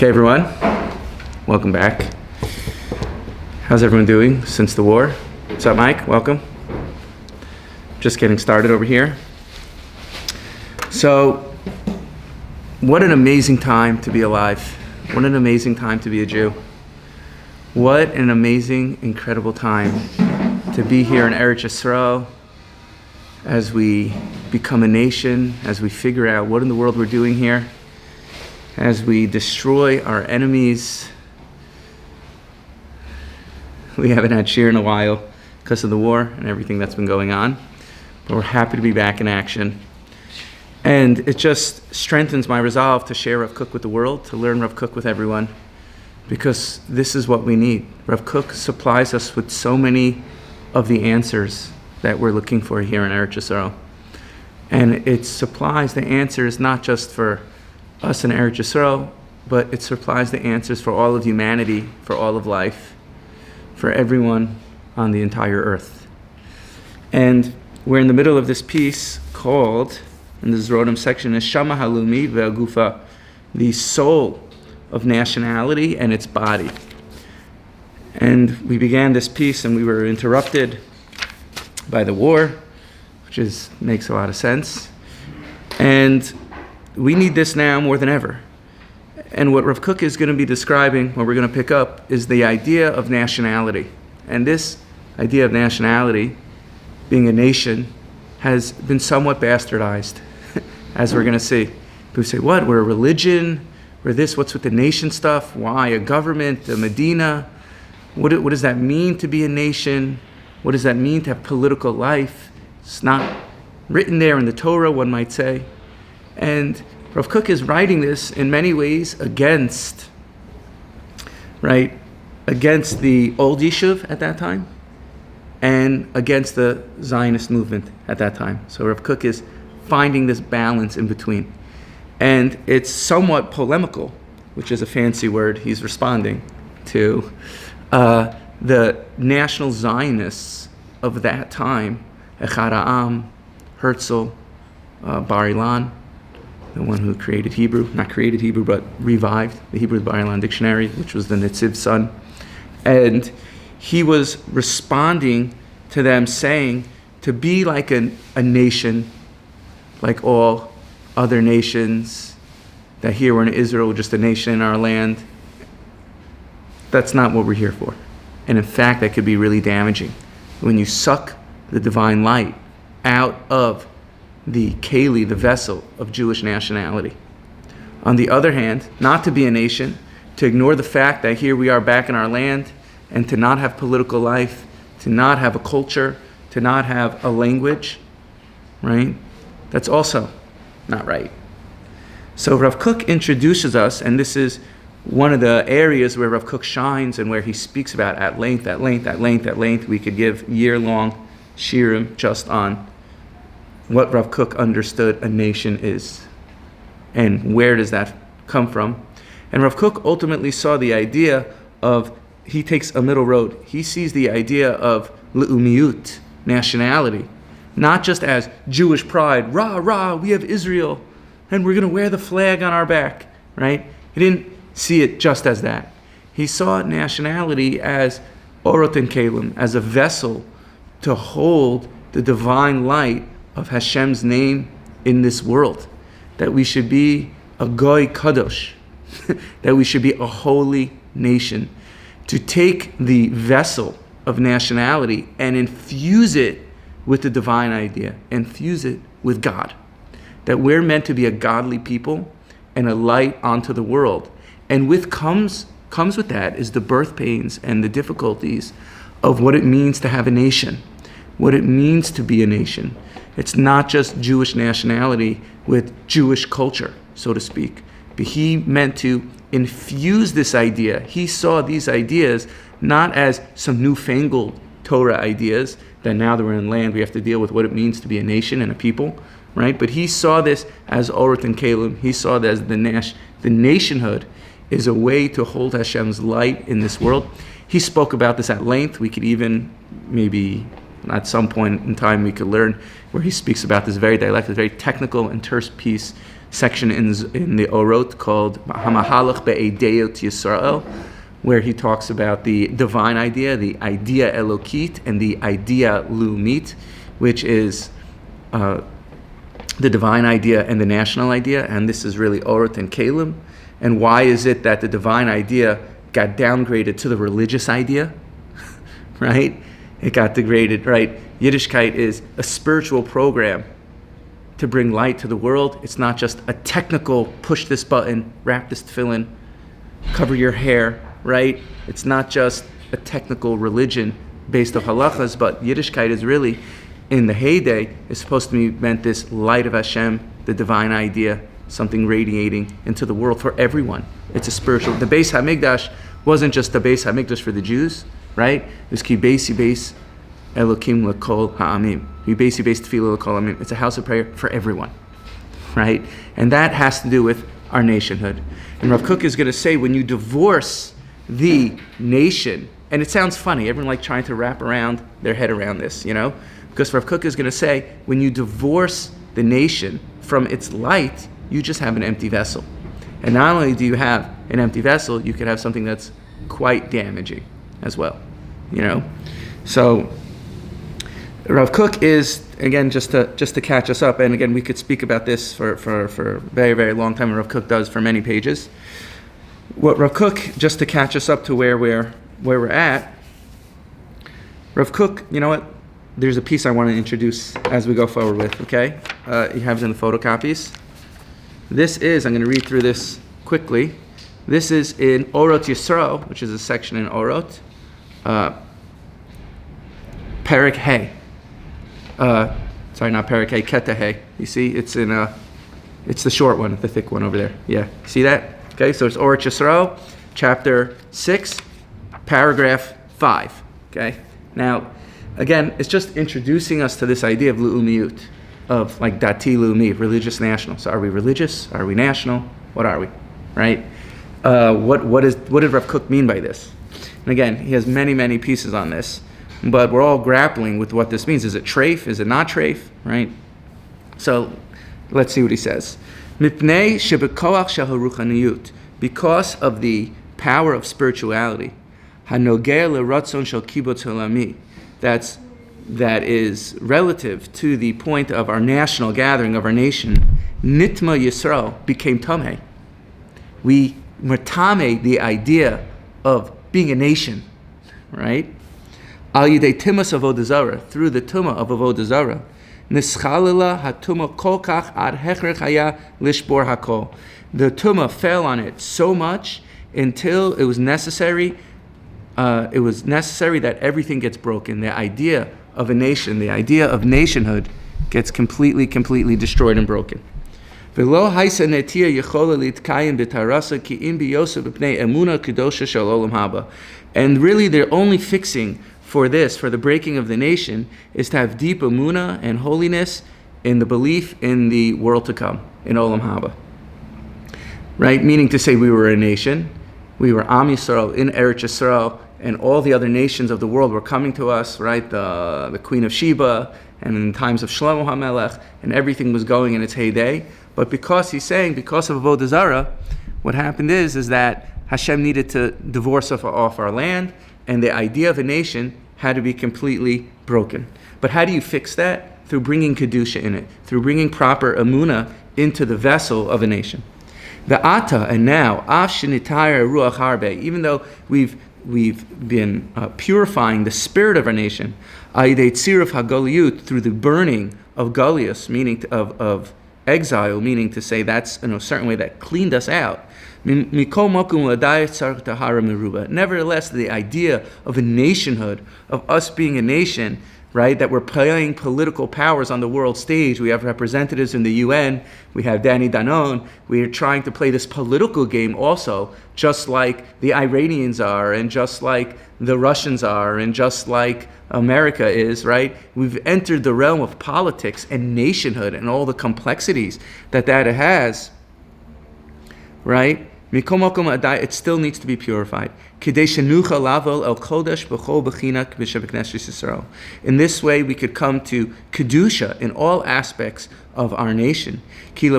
Okay, everyone, welcome back. How's everyone doing since the war? What's up, Mike? Welcome. Just getting started over here. So, what an amazing time to be alive. What an amazing time to be a Jew. What an amazing, incredible time to be here in Eretz Yisrael as we become a nation, as we figure out what in the world we're doing here, as we destroy our enemies. We haven't had shiur in a while because of the war and everything that's been going on, but we're happy to be back in action. And it just strengthens my resolve to share Rav Kook with the world, to learn Rav Kook with everyone, because this is what we need. Rav Kook supplies us with so many of the answers that we're looking for here in Eretz Yisrael. And it supplies the answers not just for us in Eretz Yisrael, but it supplies the answers for all of humanity, for all of life, for everyone on the entire earth. And we're in the middle of this piece called, in the Zrodim section, is Shama Halumi Ve'agufa, the soul of nationality and its body. And we began this piece and we were interrupted by the war, which makes a lot of sense. And we need this now more than ever. And what Rav Kook is going to be describing, what we're going to pick up, is the idea of nationality. And this idea of nationality, being a nation, has been somewhat bastardized, as we're going to see. People say, what, we're a religion? We're this, what's with the nation stuff? Why a government, a Medina? What does that mean to be a nation? What does that mean to have political life? It's not written there in the Torah, one might say. And Rav Kook is writing this in many ways against the old yishuv at that time and against the Zionist movement at that time. So Rav Kook is finding this balance in between. And it's somewhat polemical, which is a fancy word. He's responding to the national Zionists of that time, Echad Ha'am, Herzl, Bar Ilan, the one who created Hebrew, not created Hebrew, but revived the Hebrew Bar Ilan dictionary, which was the Nitziv's son. And he was responding to them saying, to be like a nation, like all other nations, that here we're in Israel, we're just a nation in our land, that's not what we're here for. And in fact, that could be really damaging. When you suck the divine light out of the keli, the vessel of Jewish nationality. On the other hand, not to be a nation, to ignore the fact that here we are back in our land, and to not have political life, to not have a culture, to not have a language, right? That's also not right. So Rav Kook introduces us, and this is one of the areas where Rav Kook shines and where he speaks about at length. We could give year-long shiurim just on what Rav Kook understood a nation is and where does that come from. And Rav Kook ultimately saw the idea of, he takes a middle road. He sees the idea of le'umiyut, nationality, not just as Jewish pride, rah, rah, we have Israel, and we're going to wear the flag on our back, right? He didn't see it just as that. He saw nationality as orot and kelim, as a vessel to hold the divine light of Hashem's name in this world, that we should be a goy kadosh, that we should be a holy nation, to take the vessel of nationality and infuse it with the divine idea, infuse it with God, that we're meant to be a godly people and a light onto the world. And comes with that is the birth pains and the difficulties of what it means to have a nation, what it means to be a nation. It's not just Jewish nationality with Jewish culture, so to speak. But he meant to infuse this idea. He saw these ideas not as some newfangled Torah ideas, that now that we're in land, we have to deal with what it means to be a nation and a people, right? But he saw this as orot and kelim. He saw that as the nationhood is a way to hold Hashem's light in this world. He spoke about this at length. We could even maybe at some point in time we could learn where he speaks about this very dialectic, very technical and terse piece section in the Orot called Hamahalach Be'edeyot Yisrael, where he talks about the divine idea, the idea Elokit, and the idea Lumit, which is the divine idea and the national idea, and this is really Orot and Kalim. And why is it that the divine idea got downgraded to the religious idea, right? It got degraded, right? Yiddishkeit is a spiritual program to bring light to the world. It's not just a technical push this button, wrap this tefillin, cover your hair, right? It's not just a technical religion based on halachas, but Yiddishkeit is really, in the heyday, is supposed to be meant this light of Hashem, the divine idea, something radiating into the world for everyone. It's a spiritual. The Beis HaMikdash wasn't just the Beis HaMikdash for the Jews, right? It was ki beisi beis Elokim lekol ha'amim. Ki beisi beis tefillah lekol ha'amim. It's a house of prayer for everyone, right? And that has to do with our nationhood. And Rav Kook is going to say, when you divorce the nation, and it sounds funny, everyone like trying to wrap around their head around this, you know? Because Rav Kook is going to say, when you divorce the nation from its light, you just have an empty vessel. And not only do you have an empty vessel, you could have something that's quite damaging as well, you know? So Rav Kook is, again, just to catch us up, and again, we could speak about this for a very, very long time, and Rav Kook does for many pages. What Rav Kook, just to catch us up to where we're at, Rav Kook, you know what? There's a piece I want to introduce as we go forward with, okay? You have it in the photocopies. This is, I'm going to read through this quickly. This is in Orot Yisrael, which is a section in Orot. Perek Hey. Sorry, not Perek Hey, Keta Hey. You see, it's the short one, the thick one over there. Yeah, see that? Okay, so it's Orot Yisrael, chapter 6, paragraph 5. Okay, now, again, it's just introducing us to this idea of lu'umiyut, of like dati lu'umi, religious national. So are we religious? Are we national? What are we? Right? What did Rav Kook mean by this? And again, he has many, many pieces on this, but we're all grappling with what this means. Is it treif? Is it not treif? Right? So let's see what he says. Mipnei shebekoach shaharuchaniyut, because of the power of spirituality, hanogeh leratzon shel kibbutz holami, that is relative to the point of our national gathering, of our nation, Nitma Yisrael became Tameh. We matame the idea of being a nation, right? Al yidei timas avodah zarah, through the tumah of avodah zarah. Nischalila hatuma kolkach ad hechrech haya lishbor hakol. The tumah fell on it so much until it was necessary. It was necessary that everything gets broken. The idea of a nation, the idea of nationhood, gets completely destroyed and broken. And really, their only fixing for this, for the breaking of the nation, is to have deep emunah and holiness in the belief in the world to come, in Olam Haba. Right? Meaning to say, we were a nation, we were Am Yisrael in Eretz Yisrael, and all the other nations of the world were coming to us, right? The Queen of Sheba, and in times of Shlomo HaMelech, and everything was going in its heyday. But because he's saying, because of Avodah Zarah, what happened is that Hashem needed to divorce off our land, and the idea of a nation had to be completely broken. But how do you fix that? Through bringing Kedusha in it, through bringing proper Emunah into the vessel of a nation. The Ata, and now, Af Shenitayar Ruach Harbe, even though we've been purifying the spirit of our nation, Ayidei Tziruf HaGaliyut, through the burning of Galius, meaning of exile, meaning to say that's in a certain way that cleaned us out. Nevertheless, the idea of a nationhood, of us being a nation, right, that we're playing political powers on the world stage. We have representatives in the UN, we have Danny Danon, we are trying to play this political game also, just like the Iranians are, and just like the Russians are, and just like America is, right? We've entered the realm of politics and nationhood and all the complexities that has, right? It still needs to be purified. In this way, we could come to kedusha in all aspects of our nation. There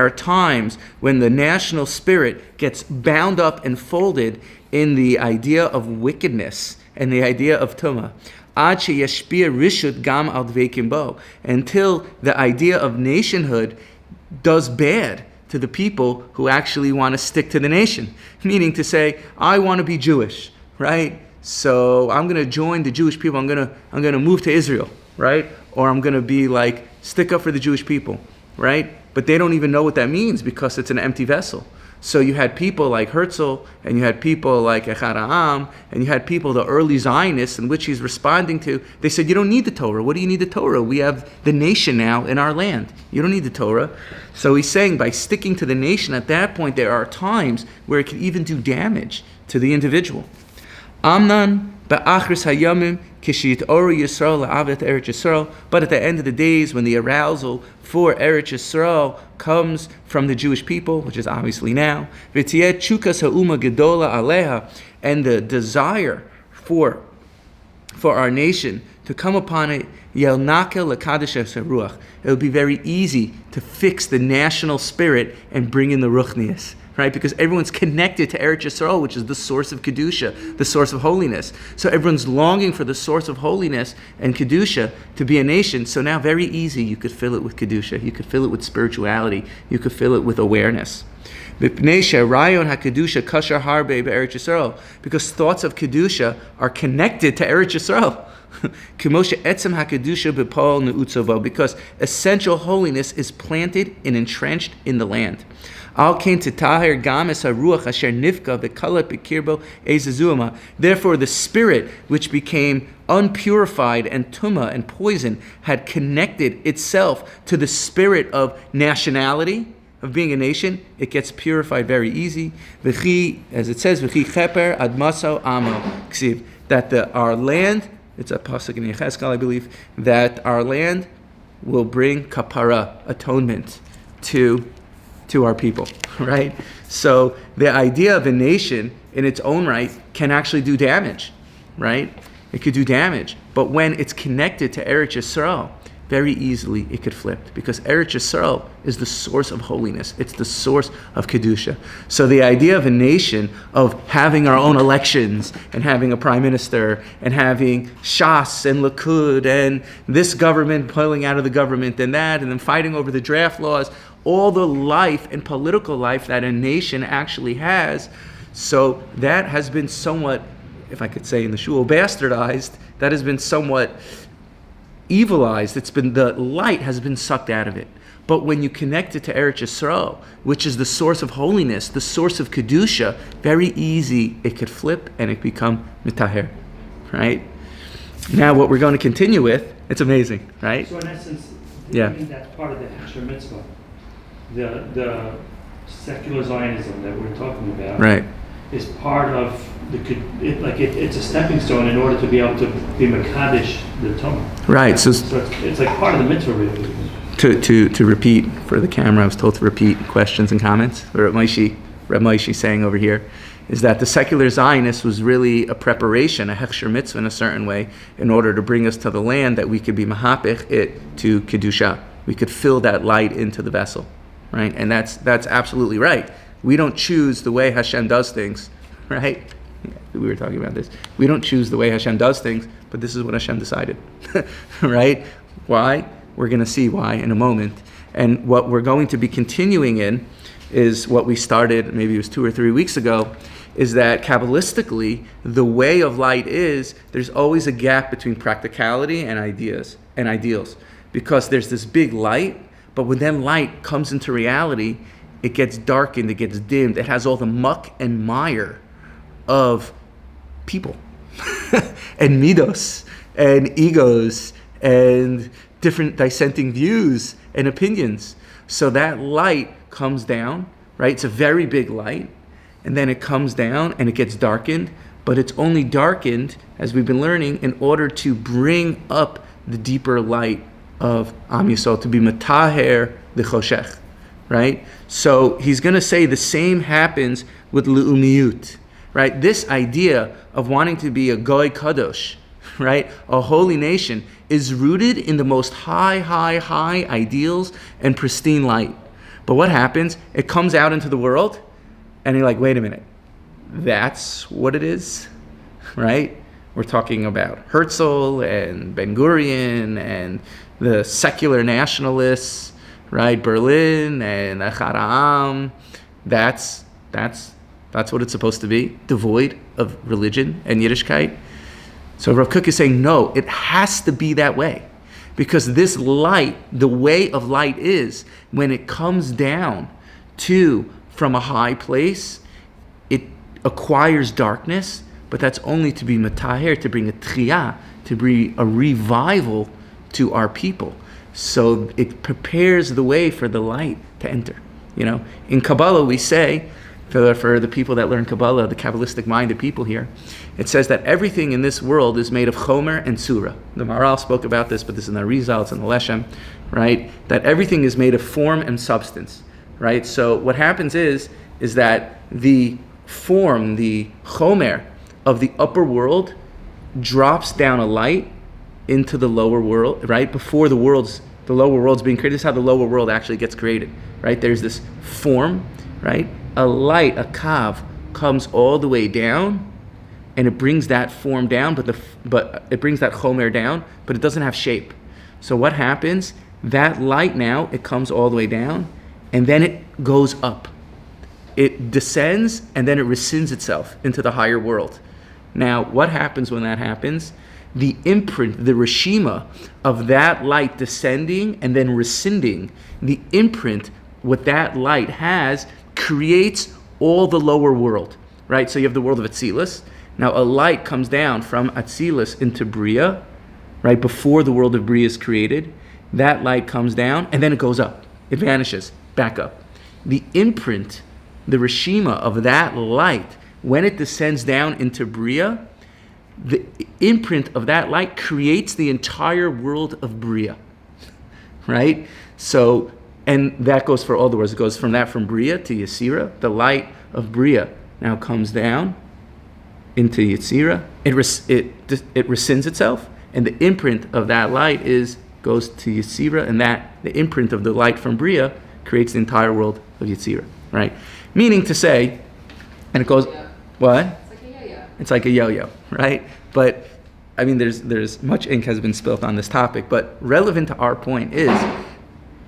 are times when the national spirit gets bound up and folded in the idea of wickedness and the idea of tumah. Until the idea of nationhood does bad to the people who actually want to stick to the nation. Meaning to say, I want to be Jewish, right? So I'm going to join the Jewish people. I'm going to move to Israel, right? Or I'm going to be like, stick up for the Jewish people, right? But they don't even know what that means because it's an empty vessel. So you had people like Herzl, and you had people like Echad Ha'am, and you had people, the early Zionists, in which he's responding to. They said, you don't need the Torah. What do you need the Torah? We have the nation now in our land. You don't need the Torah. So he's saying by sticking to the nation, at that point, there are times where it can even do damage to the individual. Amnan ba'achris hayamim kishit oru Yisrael la'avet Eretz Yisrael. But at the end of the days, when the arousal for Eretz Yisrael comes from the Jewish people, which is obviously now, v'tiyeh chukas ha'uma gedola aleha, and the desire for our nation to come upon it, yelnaka lekadosh haruach. It will be very easy to fix the national spirit and bring in the ruchnius. Right, because everyone's connected to Eretz Yisrael, which is the source of kedusha, the source of holiness. So everyone's longing for the source of holiness and kedusha to be a nation. So now, very easy, you could fill it with kedusha, you could fill it with spirituality, you could fill it with awareness. Because thoughts of kedusha are connected to Eretz Yisrael. Because essential holiness is planted and entrenched in the land. Therefore, the spirit which became unpurified and tumah and poison had connected itself to the spirit of nationality, of being a nation. It gets purified very easy. As it says, that our land, it's a pasuk in Yechezkel, I believe, that our land will bring kapara, atonement, to our people, right? So the idea of a nation in its own right can actually do damage, right? It could do damage. But when it's connected to Eretz Yisrael, very easily it could flip, because Eretz Yisrael is the source of holiness. It's the source of Kedusha. So the idea of a nation, of having our own elections and having a prime minister and having Shas and Likud and this government pulling out of the government and that, and then fighting over the draft laws, all the life and political life that a nation actually has. So that has been somewhat, if I could say in the shul, bastardized. That has been somewhat evilized. It's been, the light has been sucked out of it. But when you connect it to Eretz Yisrael, which is the source of holiness, the source of Kedusha, very easy, it could flip and it become mitaher, right? Now what we're going to continue with, it's amazing, right? So in essence, yeah, that's part of the Hashem mitzvah. The secular Zionism that we're talking about, right, is part of it's a stepping stone in order to be able to be mekadesh the Torah. Right. So it's like part of the mitzvah, really. To repeat for the camera, I was told to repeat questions and comments. What Reb Moshe saying over here is that the secular Zionist was really a preparation, a hechsher mitzvah in a certain way, in order to bring us to the land that we could be mahapich it to kedusha. We could fill that light into the vessel. Right, and that's absolutely right. We don't choose the way Hashem does things, right? We were talking about this. We don't choose the way Hashem does things, but this is what Hashem decided, right? Why? We're going to see why in a moment. And what we're going to be continuing in is what we started, maybe it was 2 or 3 weeks ago, is that Kabbalistically, the way of light is, there's always a gap between practicality and ideals. Because there's this big light, but when then light comes into reality, it gets darkened, it gets dimmed. It has all the muck and mire of people and midos and egos and different dissenting views and opinions. So that light comes down, right? It's a very big light. And then it comes down and it gets darkened. But it's only darkened, as we've been learning, in order to bring up the deeper light of Am Yisrael, to be mataher the choshech, right? So he's going to say the same happens with le'umiyut, right? This idea of wanting to be a goy kadosh, right? A holy nation is rooted in the most high ideals and pristine light. But what happens? It comes out into the world and you're like, wait a minute, that's what it is, right? We're talking about Herzl and Ben Gurion and the secular nationalists, right? Berlin and Echad Ha'am. That's what it's supposed to be, devoid of religion and Yiddishkeit. So Rav Kook is saying, no, it has to be that way. Because this light, the way of light is, when it comes down from a high place, it acquires darkness, but that's only to be mataher, to bring a tchiyah, to bring a revival to our people. So it prepares the way for the light to enter. In Kabbalah we say, for the people that learn Kabbalah, the Kabbalistic minded people here, it says that everything in this world is made of chomer and tzura. The Maharal spoke about this, but this is in the Arizal, it's in the Leshem, right? That everything is made of form and substance, right? So what happens is that the form, the chomer of the upper world drops down a light into the lower world, right? Before the lower world's being created. This is how the lower world actually gets created, right? There's this form, right? A light, a kav, comes all the way down, and it brings that form down, but it brings that chomer down, but it doesn't have shape. So what happens? That light now, it comes all the way down, and then it goes up. It descends, and then it rescinds itself into the higher world. Now, what happens when that happens? The imprint, the reshima of that light descending and then rescinding, the imprint, what that light has, creates all the lower world, right? So you have the world of Atzilus. Now a light comes down from Atzilus into Bria, right? Before the world of Bria is created. That light comes down and then it goes up. It vanishes, back up. The imprint, the reshima of that light, when it descends down into Bria, the imprint of that light creates the entire world of Bria, right? So, and that goes for all the worlds. It goes from Bria to Yetzirah. The light of Bria now comes down into Yetzirah. It rescinds itself, and the imprint of that light goes to Yetzirah, and the imprint of the light from Bria creates the entire world of Yetzirah, right? Meaning to say, and it goes, what? It's like a yo-yo. It's like a yo-yo, right? But I mean, there's much ink has been spilt on this topic, but relevant to our point is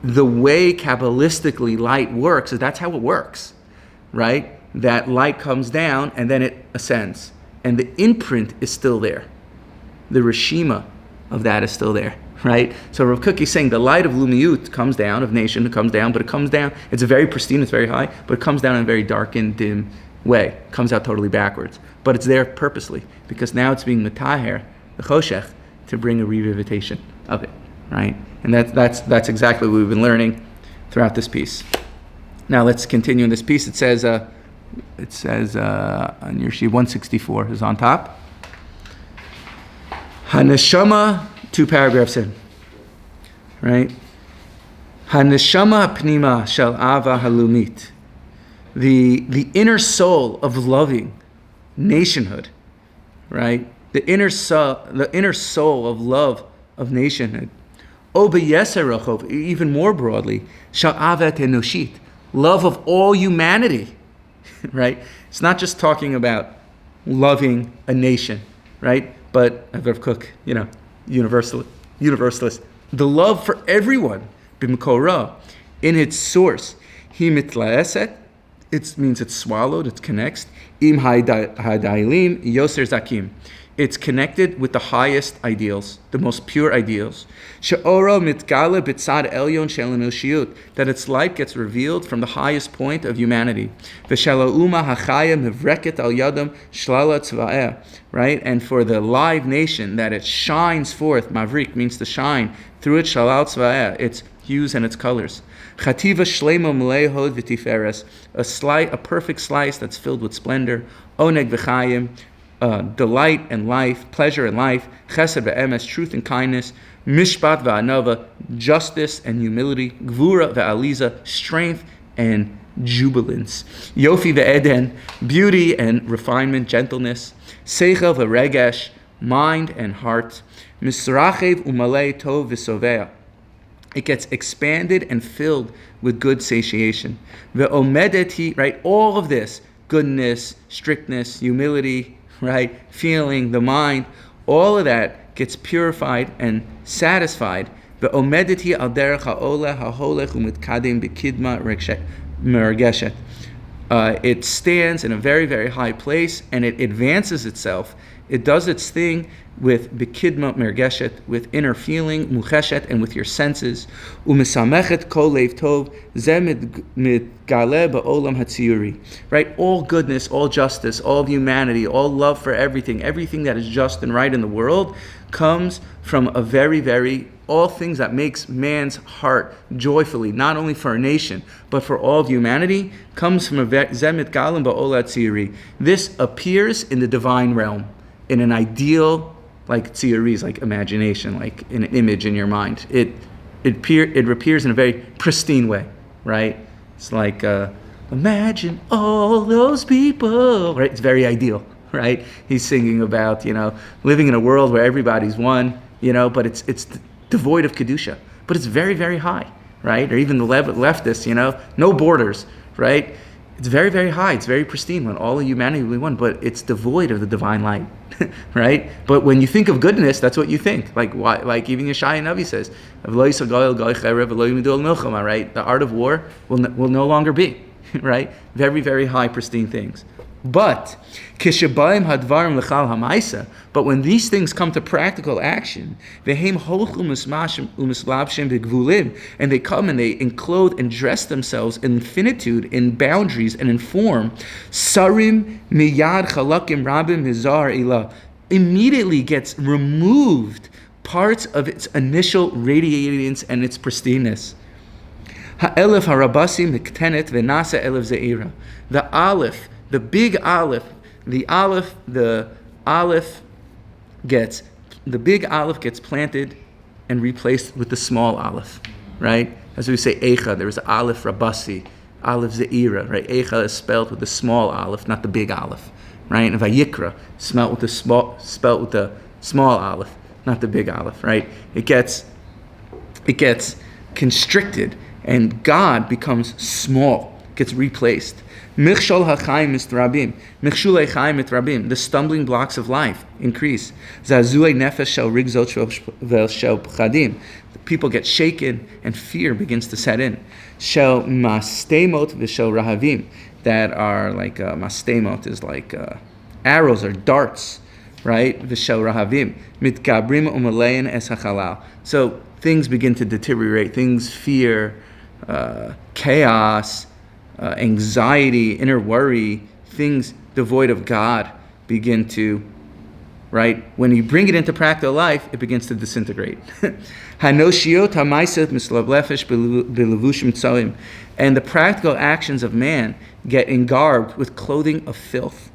the way Kabbalistically light works is that's how it works, right? That light comes down and then it ascends, and the imprint is still there. The reshima of that is still there, right? So Rav Kook is saying the light of Lumiyut comes down, of nation, it comes down, but it comes down, it's a very pristine, it's very high, but it comes down in a very darkened, dim way. It comes out totally backwards. But it's there purposely, because now it's being mataher, the choshech, to bring a revivification of it, right? And that's exactly what we've been learning throughout this piece. Now let's continue in this piece. It says on your sheet 164 is on top. Haneshama, 2 paragraphs in, right? Haneshama pnima shel ava halumit, the inner soul of loving nationhood, right? The inner soul of love of nationhood. Obeyeser, even more broadly, shel avat enoshit, love of all humanity, right? It's not just talking about loving a nation, right? But Rav Kook, universalist, the love for everyone, b'mkora, in its source, hi mitlaeset, it means it's swallowed, it connects, im hadailim yoser zakim, it's connected with the highest ideals, the most pure ideals. She'ora mitgala b'tzad elyon shel enoshiyut, that its light gets revealed from the highest point of humanity. V'shala'uma hachaya mivreket al yadam shlala tzva'eh, right? And for the live nation, that it shines forth, mavrik means to shine, through it shalal tzva'eh, its hues and its colors. Chativa shlema mleihod v'tiferes, a perfect slice that's filled with splendor. Oneg v'chayim, delight and life, pleasure and life, chesed ve'emes, truth and kindness, mishpat ve'anava, justice and humility, gvura ve'aliza, strength and jubilance, yofi ve'eden, beauty and refinement, gentleness, seichel ve'regesh, mind and heart, misrachev umalei tov v'sovea. It gets expanded and filled with good satiation. Ve'omedeti, right? All of this, goodness, strictness, humility, right? Feeling, the mind, all of that gets purified and satisfied. Ve'omedeti al derech ha'oleh ha'holech u'mitkadem b'kidma mergeshet. It stands in a very, very high place, and it advances itself. It does its thing with b'kidma mergeshet, with inner feeling, mucheshet, and with your senses. U'misamechet kol leiv tov, zeh mitgale ba'olam hatziyuri. Right? All goodness, all justice, all humanity, all love for everything that is just and right in the world comes from a very, very, all things that makes man's heart joyfully, not only for a nation, but for all of humanity, comes from a zeh mitgale ba'olam hatziyuri. This appears in the divine realm, in an ideal, like tziyuris, like imagination, like an image in your mind. It appears in a very pristine way, right? It's like, imagine all those people, right? It's very ideal, right? He's singing about, living in a world where everybody's one, but it's devoid of kedusha, but it's very, very high, right? Or even the leftists, no borders, right? It's very, very high. It's very pristine when all of humanity will be one, but it's devoid of the divine light, right? But when you think of goodness, that's what you think. Like even Yeshaya Navi says, right? The art of war will no longer be, right? Very, very high, pristine things. But when these things come to practical action, and they come and they enclothe and dress themselves in finitude, in boundaries, and in form, sarim miyad chalakim rabim mizar ilah, immediately gets removed parts of its initial radiance and its pristineness. Ha'elef harabasi miktenet v'nasa elef ze'ira. The aleph, the big aleph, the big aleph gets planted and replaced with the small aleph, right? As we say Eicha, there is aleph rabasi, aleph ze'ira, right? Eicha is spelled with the small aleph, not the big aleph, right? And Vayikra, spelled with the small aleph, not the big aleph, right? It gets constricted, and God becomes small, gets replaced. Michshol ha'chaim mitrabim, michshulei chaim mitrabim. The stumbling blocks of life increase. Zazui nefesh shel rigzot shel pchadim. People get shaken and fear begins to set in. Shel mastemot v'shel rahavim. That are like mastemot is like arrows or darts, right? V'shel rahavim mitgabrim umalein es hachalal. So things begin to deteriorate. Things fear, chaos. Anxiety, inner worry, things devoid of God begin to, right? When you bring it into practical life, it begins to disintegrate. And the practical actions of man get engarbed with clothing of filth.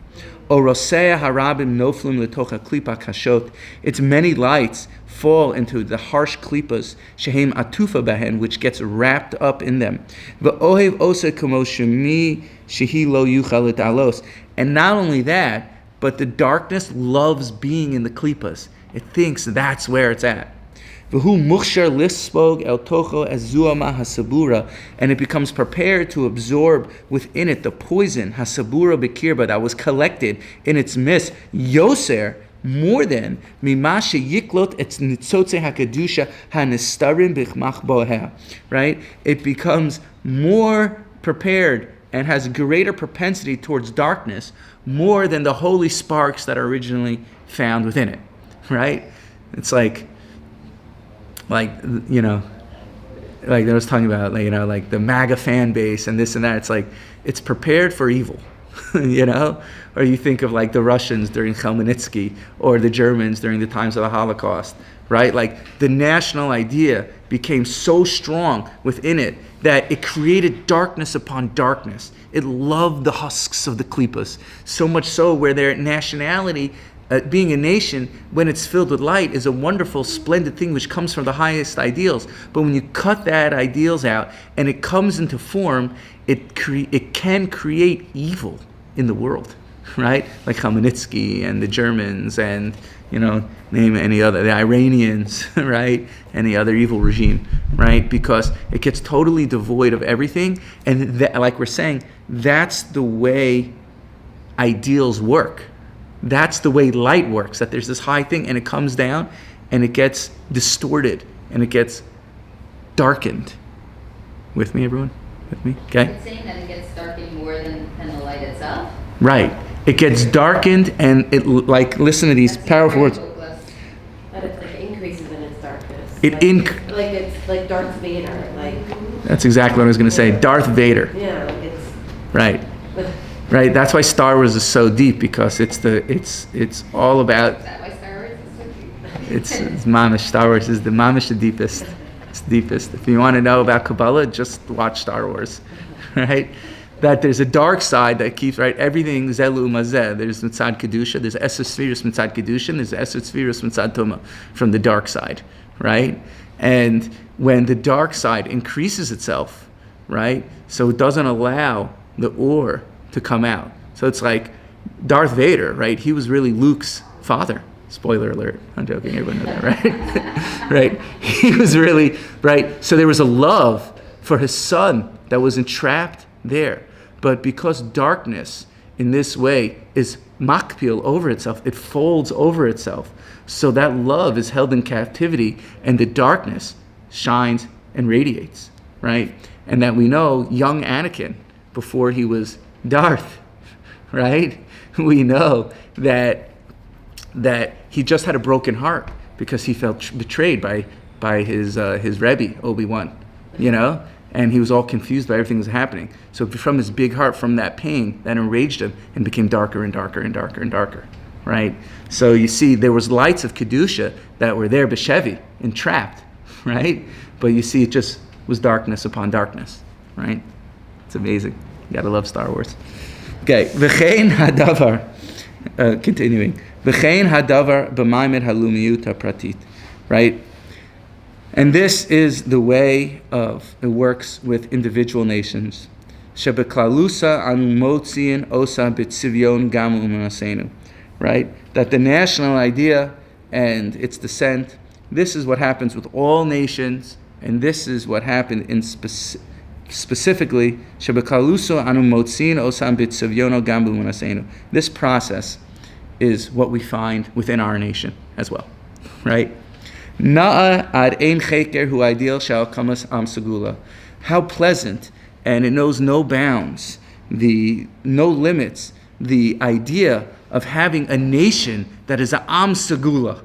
Its many lights fall into the harsh klipas, shehem atufa behen, which gets wrapped up in them. And not only that, but the darkness loves being in the klipas. It thinks that's where it's at. And it becomes prepared to absorb within it the poison, hasabura bekirba, that was collected in its midst, yoser, more than mimashe yiklot et nitzotze hakadusha hanistarim bichmach boha. Right? It becomes more prepared and has greater propensity towards darkness, more than the holy sparks that are originally found within it. Right? It's like I was talking about, like the MAGA fan base and this and that. It's like it's prepared for evil, you know? Or you think of like the Russians during Khmelnytsky, or the Germans during the times of the Holocaust, right? Like the national idea became so strong within it that it created darkness upon darkness. It loved the husks of the klippas, so much so where their nationality, being a nation, when it's filled with light, is a wonderful, splendid thing which comes from the highest ideals. But when you cut that ideals out and it comes into form, it can create evil in the world, right? Like Khmelnytsky and the Germans and, you know, name any other, the Iranians, right? Any other evil regime, right? Because it gets totally devoid of everything. And that, like we're saying, that's the way ideals work. That's the way light works, that there's this high thing and it comes down and it gets distorted and it gets darkened. With me, everyone? With me? Okay? It's saying that it gets darkened more than the light itself? Right. It gets darkened and it, like, listen to these powerful words. That it like increases in its darkness. It like it's like Darth Vader. Like That's exactly what I was going to say. Darth Vader. yeah, like it's Right. Right. That's why Star Wars is so deep, because it's all about. Is that why Star Wars is so deep? It's mamish. Star Wars is the mamish, the deepest. It's the deepest. If you want to know about Kabbalah, just watch Star Wars, right? That there's a dark side that keeps, right, everything zelu mazeh. There's mitzad kedusha. There's esed svirus mitzad kedusha. And there's esed svirus mitzad tuma from the dark side, right? And when the dark side increases itself, right, so it doesn't allow the or to come out. So it's like Darth Vader, right? He was really Luke's father. Spoiler alert. I'm joking. Everyone knows that, right? Right? He was really, right? So there was a love for his son that was entrapped there. But because darkness in this way is makpil over itself, it folds over itself. So that love is held in captivity and the darkness shines and radiates, right? And that we know young Anakin, before he was Darth, right? We know that he just had a broken heart because he felt betrayed by his Rebbe, Obi-Wan, you know? And he was all confused by everything that was happening. So from his big heart, from that pain, that enraged him and became darker and darker and darker and darker, right? So you see, there was lights of Kedusha that were there, Beshevi, entrapped, right? But you see, it just was darkness upon darkness, right? It's amazing. You gotta love Star Wars. Okay, v'chein hadavar, continuing. V'chein hadavar b'maimed halumiyut pratit, right? And this is the way of it works with individual nations. Shebeklalusa anu motziin osa b'tzivyon gamu u'manasenu, right? That the national idea and its descent, this is what happens with all nations, and this is what happened in specifically, Shebekaluso anu motzin osam b'tzivyono gambu munasenu. This process is what we find within our nation as well, right? Na'a ad ein cheker hu ideal shal kamas am segula. How pleasant, and it knows no bounds, no limits, the idea of having a nation that is a am segula.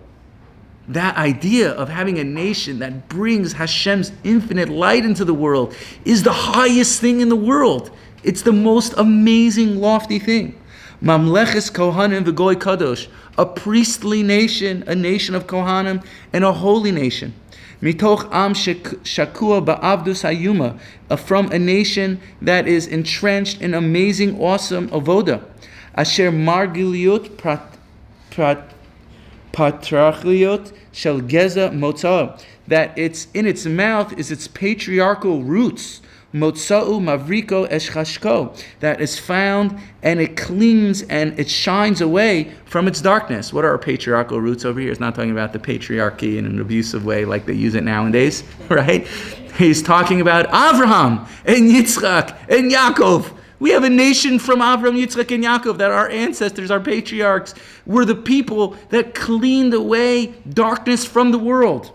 That idea of having a nation that brings Hashem's infinite light into the world is the highest thing in the world. It's the most amazing, lofty thing. Mamleches Kohanim v'goy kadosh, a priestly nation, a nation of Kohanim, and a holy nation. Mitoch am shakua ba'avdus hayuma, from a nation that is entrenched in amazing, awesome avoda. Asher margiliot patrachliot shel geza motza, that it's in its mouth is its patriarchal roots. Motza'u mavriko eshchashko, that is found and it clings and it shines away from its darkness. What are our patriarchal roots over here? It's not talking about the patriarchy in an abusive way like they use it nowadays, right? He's talking about Avraham and Yitzchak and Yaakov. We have a nation from Avraham, Yitzchak, and Yaakov, that our ancestors, our patriarchs, were the people that cleaned away darkness from the world.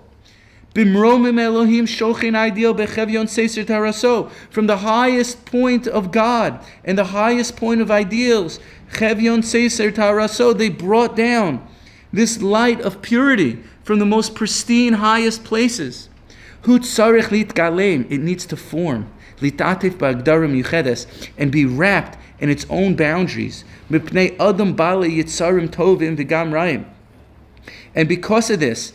Bimromim Elohim shochin ideal bechevyon seiser taraso, from the highest point of God and the highest point of ideals, chevyon seiser taraso, they brought down this light of purity from the most pristine, highest places. Hu tzarich litgalem, it needs to form. Litatif ba'agdarim yuchedes, and be wrapped in its own boundaries. Mipnei adam bale yitzarim tovim v'gam ra'im. And because of this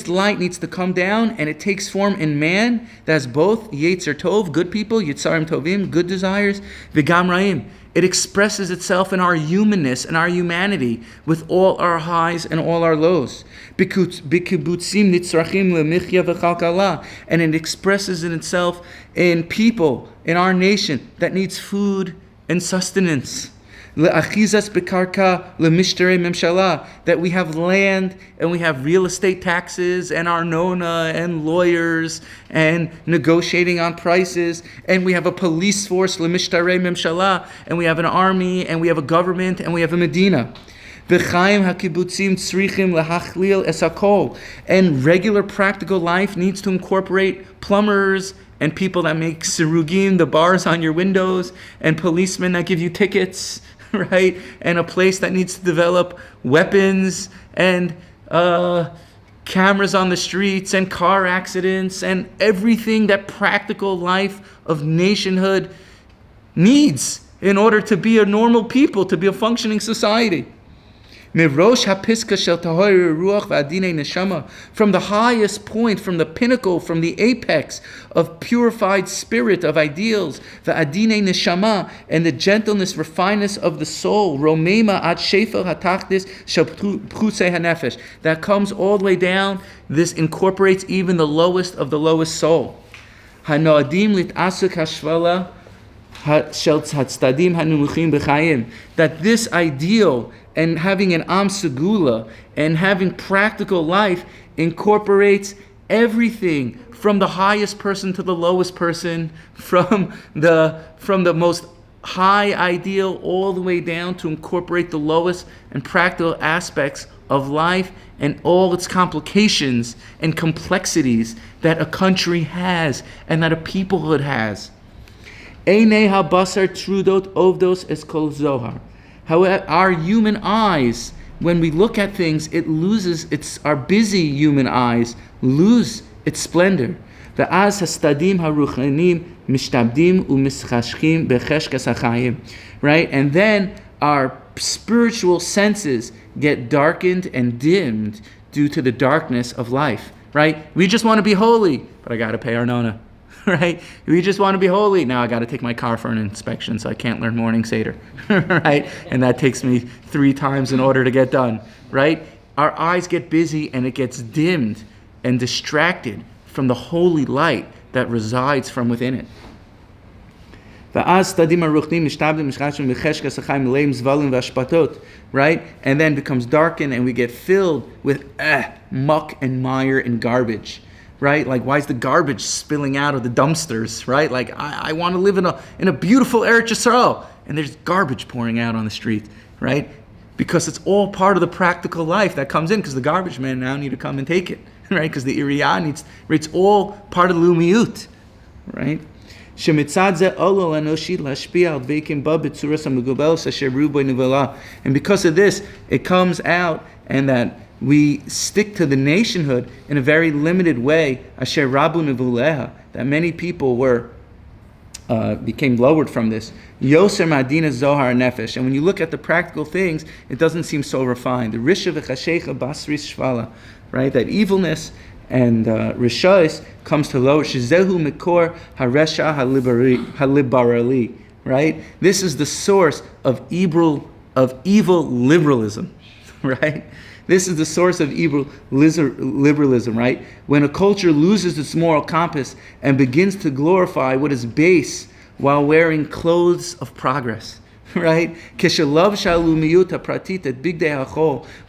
light needs to come down, and it takes form in man that's both Yetzer Tov, good people, Yitzarim Tovim, good desires, V'gam Ra'im. It expresses itself in our humanness and our humanity with all our highs and all our lows. B'kibutzim nitzrachim le'michya v'chalkala. And it expresses in itself in people, in our nation, that needs food and sustenance. Le'achizas bekarka le'mishterei memshala, that we have land and we have real estate taxes and arnona and lawyers and negotiating on prices, and we have a police force le'mishterei memshala, and we have an army and we have a government and we have a medina. V'chaim hakibutzim tzrichim lehachlil es hakol, and regular practical life needs to incorporate plumbers and people that make sirugim, the bars on your windows, and policemen that give you tickets, right? And a place that needs to develop weapons and cameras on the streets and car accidents and everything that practical life of nationhood needs in order to be a normal people, to be a functioning society. Mirosh hapiska shel tahor ruach v'adinei neshama, from the highest point, from the pinnacle, from the apex of purified spirit, of ideals, v'adinei neshama, and the gentleness, refineness of the soul, romema ad shefel hatachdis shel pchusei hanefesh, that comes all the way down. This incorporates even the lowest of the lowest soul. Hanoadim litasuk hashvala shel tzaddim hanumuchim b'chayim, that this ideal and having an Am Segula and having practical life incorporates everything from the highest person to the lowest person, from the most high ideal all the way down to incorporate the lowest and practical aspects of life and all its complications and complexities that a country has and that a peoplehood has. Einei habasar trudot ovdos es kol zohar. However, our human eyes, when we look at things, it loses our busy human eyes lose its splendor. Ve'az hastadim haruchanim mishtabdim u'mischashchim becheshkas hachayim. Right? And then our spiritual senses get darkened and dimmed due to the darkness of life. Right? We just want to be holy, but I got to pay arnona. Right? We just want to be holy. Now I got to take my car for an inspection, so I can't learn morning Seder. Right? And that takes me 3 times in order to get done. Right? Our eyes get busy and it gets dimmed and distracted from the holy light that resides from within it. Right? And then becomes darkened and we get filled with muck and mire and garbage. Right? Like, why is the garbage spilling out of the dumpsters? Right? Like, I want to live in a beautiful Eretz Yisrael, and there's garbage pouring out on the street. Right? Because it's all part of the practical life that comes in, because the garbage men now need to come and take it. Right? Because the Iriyah needs, it's all part of the Lumiyut. Right? And because of this, it comes out, and that we stick to the nationhood in a very limited way. Asher rabu nevuleha, that many people became lowered from this. Yoser madina zohar nefesh, and when you look at the practical things, it doesn't seem so refined. The risha v'chashecha basris shvala, right? That evilness and rishos comes to lower. Shizehu mikor haresha halibarali, right? This is the source of evil liberalism, right? This is the source of evil liberalism, right? When a culture loses its moral compass and begins to glorify what is base while wearing clothes of progress, right?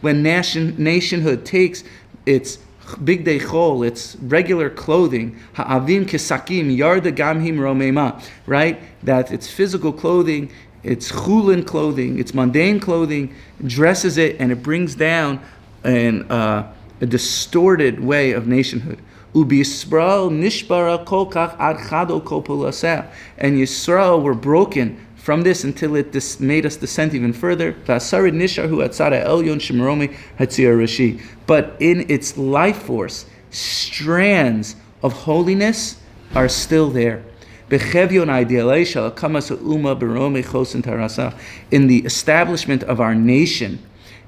When nationhood takes its bigdei chol, its regular clothing, ha'avim kesakim yarda gamhim romema, right? That its physical clothing, its chulin clothing, its mundane clothing, dresses it, and it brings down a distorted way of nationhood. Ubi Yisrael nishbara kol kach ad chado kol polaseh. And Yisrael were broken from this until it made us descend even further. V'asarid nisharhu atzara elyon shemromi hatzir rashi. But in its life force, strands of holiness are still there. In the establishment of our nation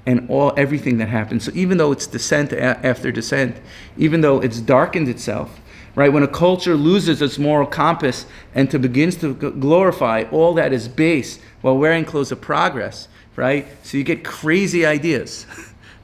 and everything that happens. So even though it's descent after descent, even though it's darkened itself, right? When a culture loses its moral compass and begins to glorify all that is base while wearing clothes of progress, right? So you get crazy ideas,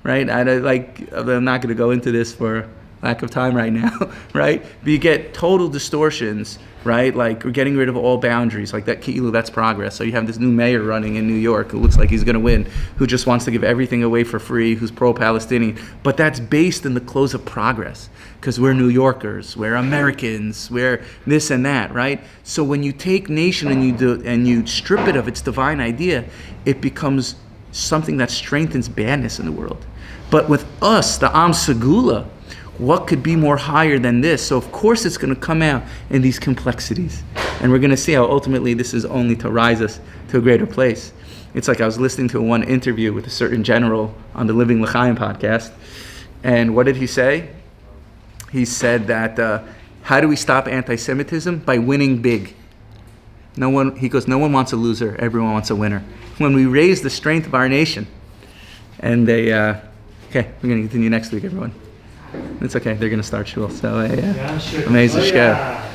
right? I'm not going to go into this for lack of time right now, right? But you get total distortions, right? Like we're getting rid of all boundaries, like that ki'ilu, that's progress. So you have this new mayor running in New York who looks like he's going to win, who just wants to give everything away for free, who's pro-Palestinian. But that's based in the clothes of progress, because we're New Yorkers, we're Americans, we're this and that, right? So when you take nation and you strip it of its divine idea, it becomes something that strengthens badness in the world. But with us, the Am Segula, what could be more higher than this? So of course it's going to come out in these complexities. And we're going to see how ultimately this is only to rise us to a greater place. It's like I was listening to one interview with a certain general on the Living L'Chaim podcast. And what did he say? He said that, how do we stop anti-Semitism? By winning big. He goes, no one wants a loser, everyone wants a winner. When we raise the strength of our nation. And okay, we're going to continue next week, everyone. It's okay, they're going to start shul. So, amazing. Oh, yeah.